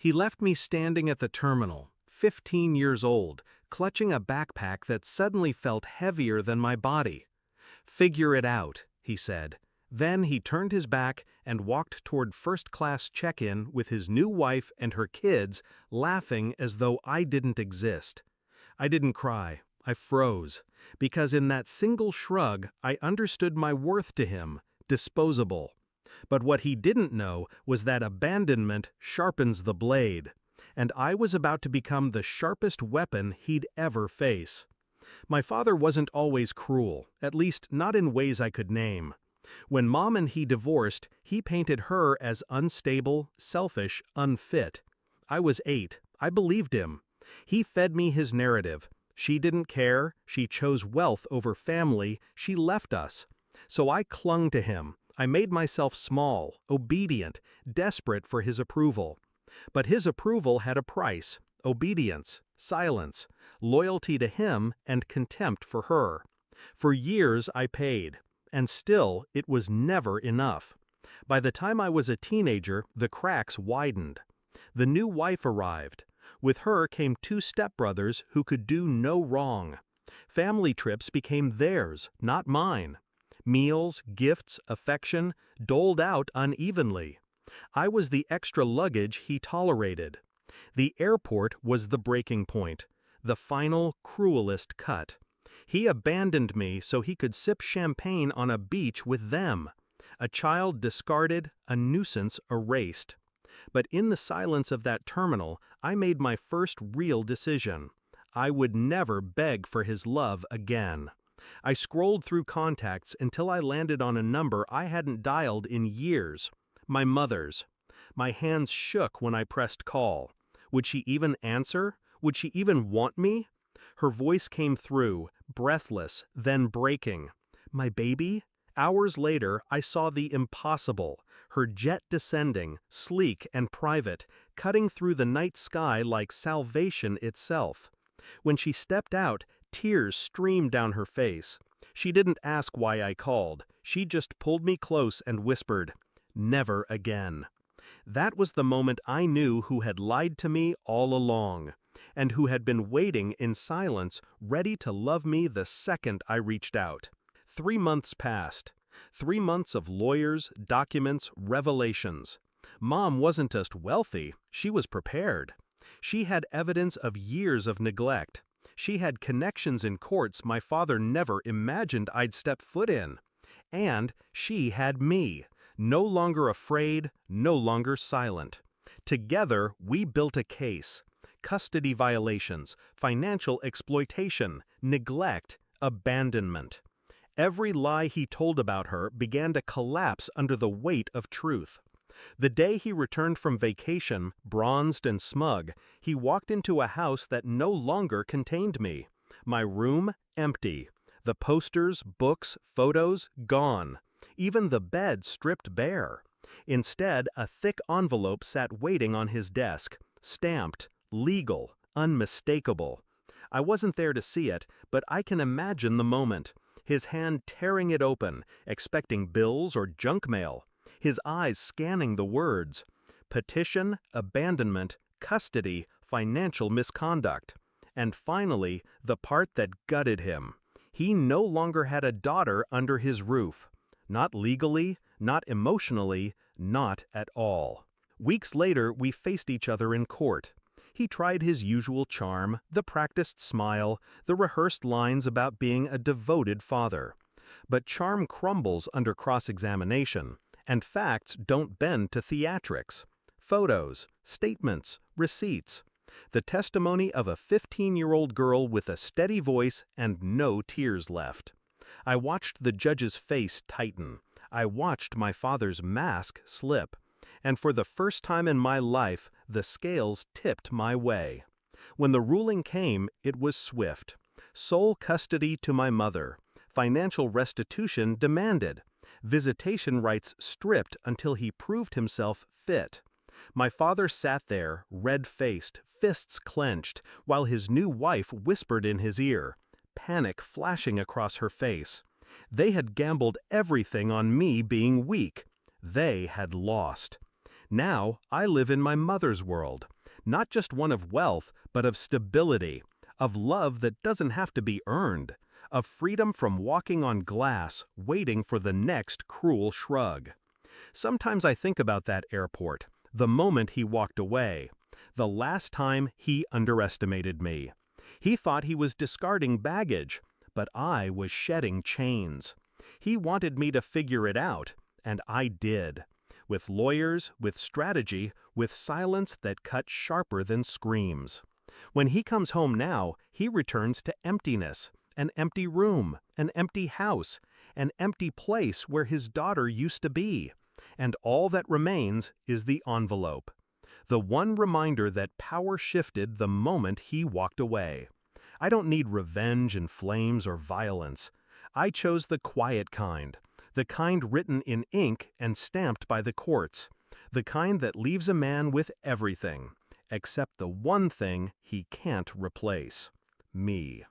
He left me standing at the terminal, 15 years old, clutching a backpack that suddenly felt heavier than my body. "Figure it out," he said. Then he turned his back and walked toward first-class check-in with his new wife and her kids, laughing as though I didn't exist. I didn't cry. I froze, because in that single shrug I understood my worth to him, disposable. But what he didn't know was that abandonment sharpens the blade, and I was about to become the sharpest weapon he'd ever face. My father wasn't always cruel, at least not in ways I could name. When Mom and he divorced, he painted her as unstable, selfish, unfit. I was 8. I believed him. He fed me his narrative. She didn't care, she chose wealth over family, she left us. So I clung to him. I made myself small, obedient, desperate for his approval. But his approval had a price: obedience, silence, loyalty to him, and contempt for her. For years I paid, and still it was never enough. By the time I was a teenager, the cracks widened. The new wife arrived. With her came 2 stepbrothers who could do no wrong. Family trips became theirs, not mine. Meals, gifts, affection, doled out unevenly. I was the extra luggage he tolerated. The airport was the breaking point, the final, cruelest cut. He abandoned me so he could sip champagne on a beach with them. A child discarded, a nuisance erased. But in the silence of that terminal, I made my first real decision. I would never beg for his love again. I scrolled through contacts until I landed on a number I hadn't dialed in years. My mother's. My hands shook when I pressed call. Would she even answer? Would she even want me? Her voice came through, breathless, then breaking. My baby? Hours later, I saw the impossible, her jet descending, sleek and private, cutting through the night sky like salvation itself. When she stepped out, tears streamed down her face. She didn't ask why I called. She just pulled me close and whispered, "Never again." That was the moment I knew who had lied to me all along, and who had been waiting in silence, ready to love me the second I reached out. 3 months passed. 3 months of lawyers, documents, revelations. Mom wasn't just wealthy, she was prepared. She had evidence of years of neglect. She had connections in courts my father never imagined I'd step foot in. And she had me, no longer afraid, no longer silent. Together, we built a case. Custody violations, financial exploitation, neglect, abandonment. Every lie he told about her began to collapse under the weight of truth. The day he returned from vacation, bronzed and smug, he walked into a house that no longer contained me. My room, empty. The posters, books, photos, gone. Even the bed stripped bare. Instead, a thick envelope sat waiting on his desk, stamped, legal, unmistakable. I wasn't there to see it, but I can imagine the moment. His hand tearing it open, expecting bills or junk mail. His eyes scanning the words. Petition, abandonment, custody, financial misconduct. And finally, the part that gutted him. He no longer had a daughter under his roof. Not legally, not emotionally, not at all. Weeks later, we faced each other in court. He tried his usual charm, the practiced smile, the rehearsed lines about being a devoted father. But charm crumbles under cross-examination, and facts don't bend to theatrics. Photos, statements, receipts. The testimony of a 15-year-old girl with a steady voice and no tears left. I watched the judge's face tighten. I watched my father's mask slip. And for the first time in my life, the scales tipped my way. When the ruling came, it was swift. Sole custody to my mother. Financial restitution demanded. Visitation rights stripped until he proved himself fit. My father sat there, red-faced, fists clenched, while his new wife whispered in his ear, panic flashing across her face. They had gambled everything on me being weak. They had lost. Now I live in my mother's world, not just one of wealth, but of stability, of love that doesn't have to be earned, of freedom from walking on glass, waiting for the next cruel shrug. Sometimes I think about that airport, the moment he walked away, the last time he underestimated me. He thought he was discarding baggage, but I was shedding chains. He wanted me to figure it out, and I did. With lawyers, with strategy, with silence that cut sharper than screams. When he comes home now, he returns to emptiness, an empty room, an empty house, an empty place where his daughter used to be. And all that remains is the envelope. The one reminder that power shifted the moment he walked away. I don't need revenge and flames or violence. I chose the quiet kind, the kind written in ink and stamped by the courts, the kind that leaves a man with everything, except the one thing he can't replace: me.